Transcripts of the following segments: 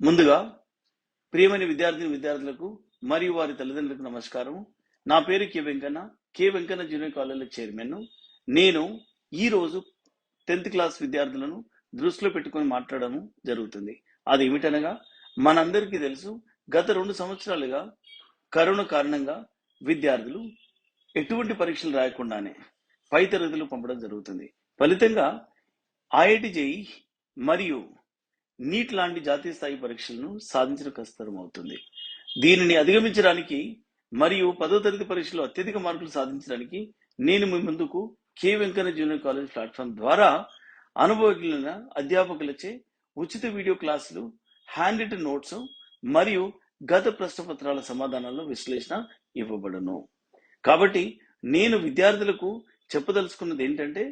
ముందుగా ప్రియమైన విద్యార్థులకు మరియు వారి తల్లిదండ్రులకు నమస్కారం. నా పేరు K Venkanna junior college chairman. నేను ఈరోజు 10th క్లాస్ విద్యార్థులను దృష్టిలో పెట్టుకొని మాట్లాడడం జరుగుతుంది. అది ఏమిటనగా, మనందరికీ తెలుసు, గత 2 సంవత్సరాలుగా కరోనా కారణంగా విద్యార్థులు ఎటువంటి పరీక్షలు రాయకుండానే పై తరగతులు పంపడం జరుగుతుంది. ఫలితంగా ఐఐటి జేఈ మరియు నీట్ లాంటి జాతీయ స్థాయి పరీక్షలను సాధించడం కష్టతరం అవుతుంది. దీనిని అధిగమించడానికి మరియు 10వ తరగతి పరీక్షలో అత్యధిక మార్కులు సాధించడానికి నేను మీ ముందుకు K Venkanna junior college platform ద్వారా అనుభవజ్ఞులైన అధ్యాపకులచే ఉచిత వీడియో క్లాసులు, హ్యాండ్ రిటన్ నోట్స్ మరియు గత ప్రశ్నపత్రాల సమాధానాల విశ్లేషణ ఇవ్వబడును. కాబట్టి నేను విద్యార్థులకు చెప్పదలుచుకున్నది ఏంటంటే,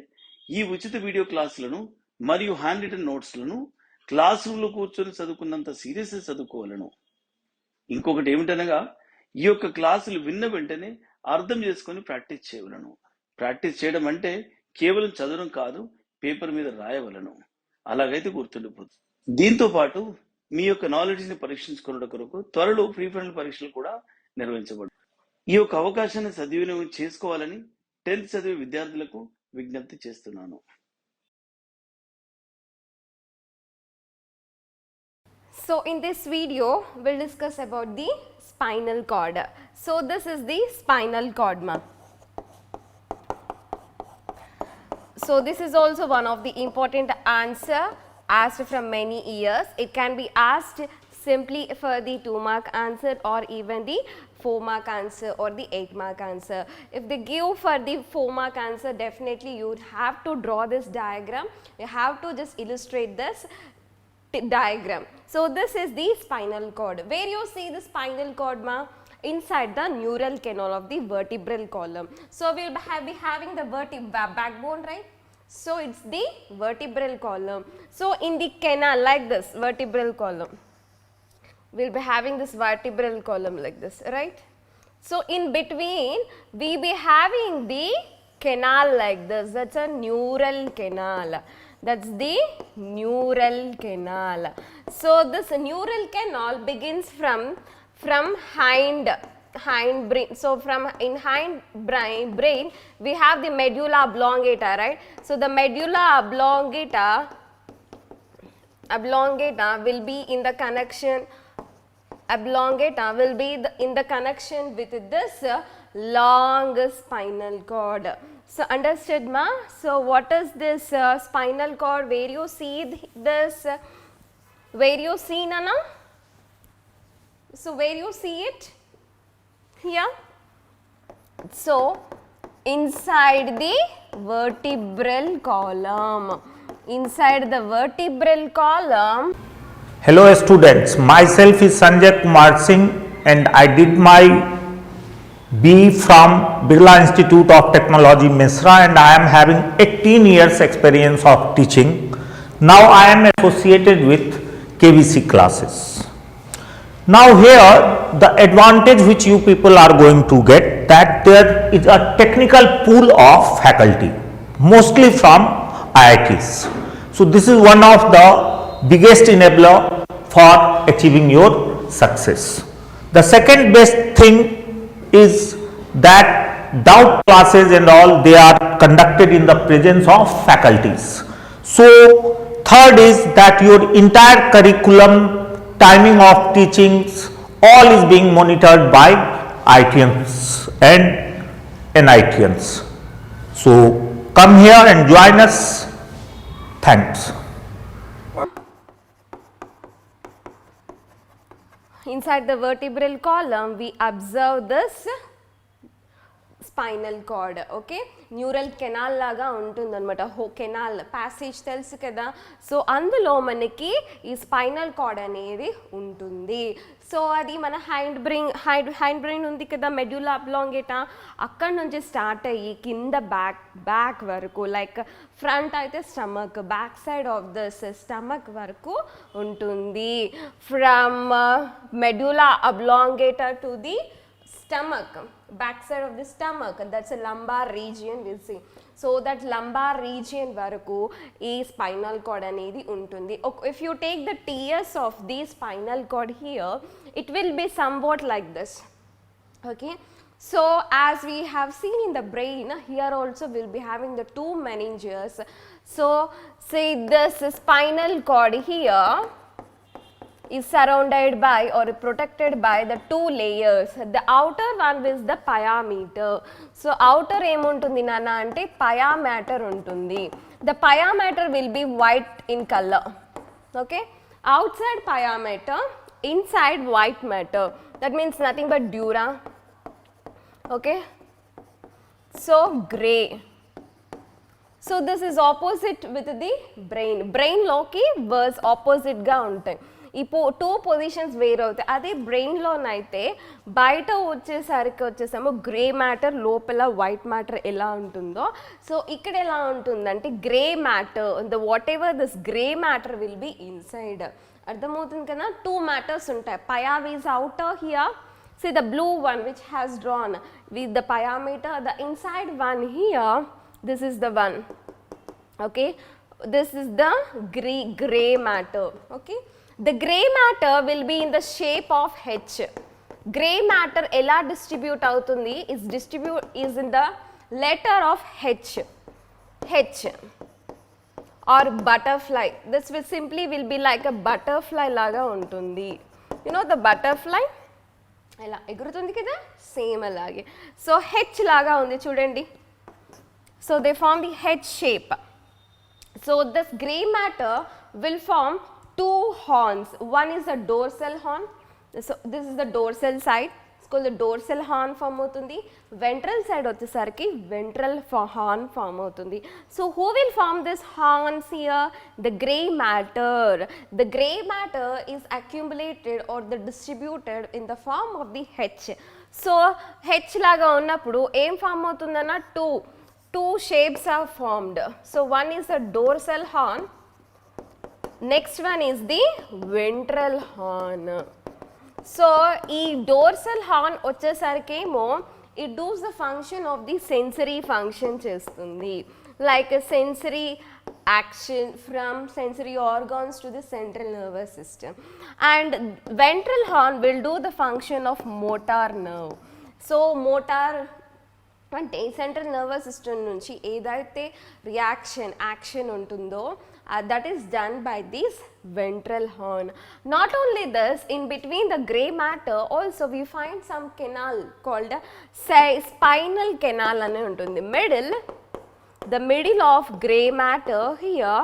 ఈ ఉచిత వీడియో క్లాసులను మరియు హ్యాండ్ రిటన్ నోట్స్లను క్లాస్ రూమ్లో కూర్చొని చదువుకున్నంత సీరియస్ చదువుకోవాలను. ఇంకొకటి ఏమిటనగా, ఈ యొక్క క్లాసులు విన్న వెంటనే అర్థం చేసుకొని ప్రాక్టీస్ చేయవలను. ప్రాక్టీస్ చేయడం అంటే కేవలం చదవడం కాదు, పేపర్ మీద రాయవలను. అలాగైతే గుర్తుండిపోతుంది. దీంతో పాటు మీ యొక్క నాలెడ్జ్ని పరీక్షించుకునే కొరకు త్వరలో ప్రీ ఫైనల్ పరీక్షలు కూడా నిర్వహించబడు. ఈ యొక్క అవకాశాన్ని సద్వినియోగం చేసుకోవాలని 10th చదివే విద్యార్థులకు విజ్ఞప్తి చేస్తున్నాను. So in this video we'll discuss about the spinal cord. So this is the spinal cord ma. So this is also one of the important answer asked from many years. It can be asked simply for the 2-mark answer or even the 4-mark answer or the 8-mark answer. If they give for the 4-mark answer, definitely you would have to draw this diagram. You have to just illustrate this diagram. So this is the spinal cord. Where you see the spinal cord ma? Inside the neural canal of the vertebral column. So we will be having the backbone, right? So it's the vertebral column. So in the canal like this, vertebral column, we will be having this vertebral column like this, right? So in between we be having the canal like this. That's a neural canal. That's the neural canal. So this neural canal begins from hind brain. So from in hind brain we have the medulla oblongata, right? So the medulla oblongata will be in the connection. Oblongata will be in the connection with this long spinal cord. So understood ma? So what is this spinal cord? Where you see this? Where you see Nana? So where you see it? Here. So inside the vertebral column. Inside the vertebral column. Hello students, myself is Sanjay Kumar Singh and I did my BE from Birla Institute of Technology, Misra, and I am having 18 years experience of teaching. Now I am associated with KVC classes. Now here the advantage which you people are going to get, that there is a technical pool of faculty, mostly from IITs. So this is one of the biggest enabler for achieving your success. The second best thing is that doubt classes and all, they are conducted in the presence of faculties. So third is that your entire curriculum, timing of teachings, all is being monitored by ITians and NITians. So come here and join us. Thanks. Inside the vertebral column we observe this spinal cord. Okay, neural canal laga untundannamata. Canal passage telusu kada. So అందులో మనకి ఈ spinal cord అనేది ఉంటుంది. So అది మన hand brain ఉంది కదా, medulla oblongata, అక్కడ నుంచి స్టార్ట్ అయ్యి కింద బ్యాక్ వరకు, లైక్ ఫ్రంట్ అయితే stomach, back side of this stomach వరకు ఉంటుంది. From medulla oblongata to the stomach, back side of the stomach, that's a lumbar region we'll see. So that lumbar region varaku ee spinal cord anedi untundi. If you take the TS of the spinal cord here, it will be somewhat like this. Okay, so as we have seen in the brain, here also we'll be having the two meninges. So say this spinal cord here is surrounded by or protected by the two layers. The outer one is the pyometer. So outer emuntundi nana ante pyometer untundi. The pyometer will be white in color. Okay, outside pyometer, inside white matter. That means nothing but dura. Okay, so gray. So this is opposite with the brain. Brain loki was opposite ga untayi. ఈ two positions వేర్ అవుతాయి. అదే బ్రెయిన్లోనైతే బయట వచ్చేసేమో grey matter, లోపల white matter ఎలా ఉంటుందో, సో ఇక్కడ ఎలా ఉంటుందంటే grey matter, the whatever this grey matter will be inside. అర్థమవుతుంది కదా, టూ మ్యాటర్స్ ఉంటాయి. పయా is outer here. See the blue one which has drawn with the pyometer, the inside one here, this is the one. Okay, this is the gray matter. Okay, the gray matter will be in the shape of H. Gray matter ela distribute avutundi is in the letter of H. H or butterfly. This will simply will be like a butterfly laga untundi. You know the butterfly ఎలా ఎగురుతుంది కదా, same అలాగే. So H లాగా ఉంది చూడండి. So they form the H shape. So this grey matter will form two horns. One is the dorsal horn. So this is the dorsal side. The dorsal horn form అవుతుంది. Ventral side వచ్చేసరికి ventral horn form అవుతుంది. So who will form this horns here? The grey matter. The grey matter is accumulated or the distributed in the form of the H. So H లాగా ఉన్నప్పుడు ఏం form అవుతుందన్న two shapes are formed. So one is the dorsal horn, next one is the ventral horn. So ఈ dorsal horn వచ్చేసరికేమో it does the function of the sensory function చేస్తుంది. Like sensory action from sensory organs to the central nervous system. And ventral horn will do the function of motor nerve. So motor అంటే central nervous system నుంచి ఏదైతే action ఉంటుందో that is done by this ventral horn. Not only this, in between the grey matter also we find some canal called spinal canal ane untundi. The middle of grey matter here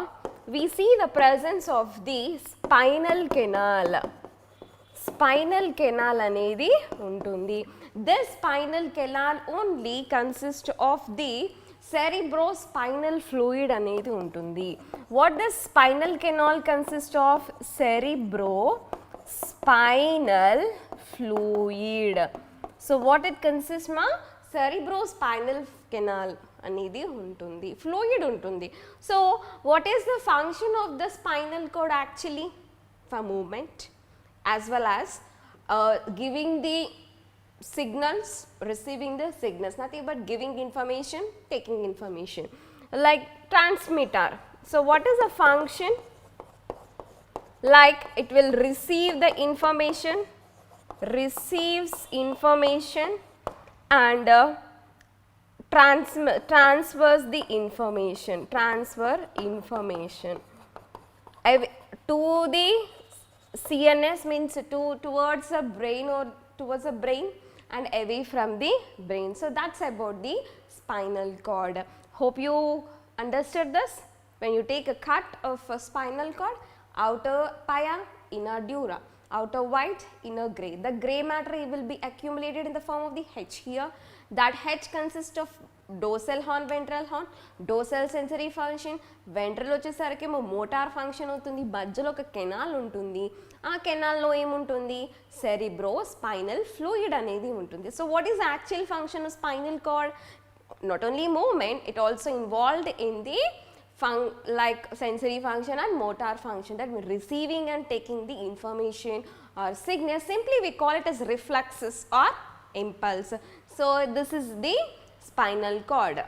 we see the presence of the spinal canal. Spinal canal anedi untundi. This spinal canal only consists of the cerebrospinal fluid అనేది ఉంటుంది. What does spinal canal consist of? Cerebrospinal fluid. So what it consists ma? Cerebrospinal canal అనేది ఉంటుంది, fluid ఉంటుంది. So what is the function of the spinal cord actually? For movement as well as giving the signals, receiving the signals, nothing but giving information, taking information, like transmitter. So what is the function? Like it will receive the information, receives information and transfers the information, transfer information to the CNS, means towards the brain or towards the brain and away from the brain. So that's about the spinal cord. Hope you understood this. When you take a cut of a spinal cord, outer pia, inner dura, outer white, inner grey. The grey matter will be accumulated in the form of the H here. That H consists of dorsal horn, ventral horn, dorsal sensory function, ventral వచ్చేసరికేమో motor function అవుతుంది, మధ్యలో ఒక canal ఉంటుంది. ఆ కెనాల్లో ఏముంటుంది? Cerebrospinal fluid అనేది ఉంటుంది. So what is actual function of spinal cord? Not only movement, it also involved in the like sensory function and motor function, that means receiving and taking the information or signal. Simply we call it as reflexes or impulse. So this is the spinal cord.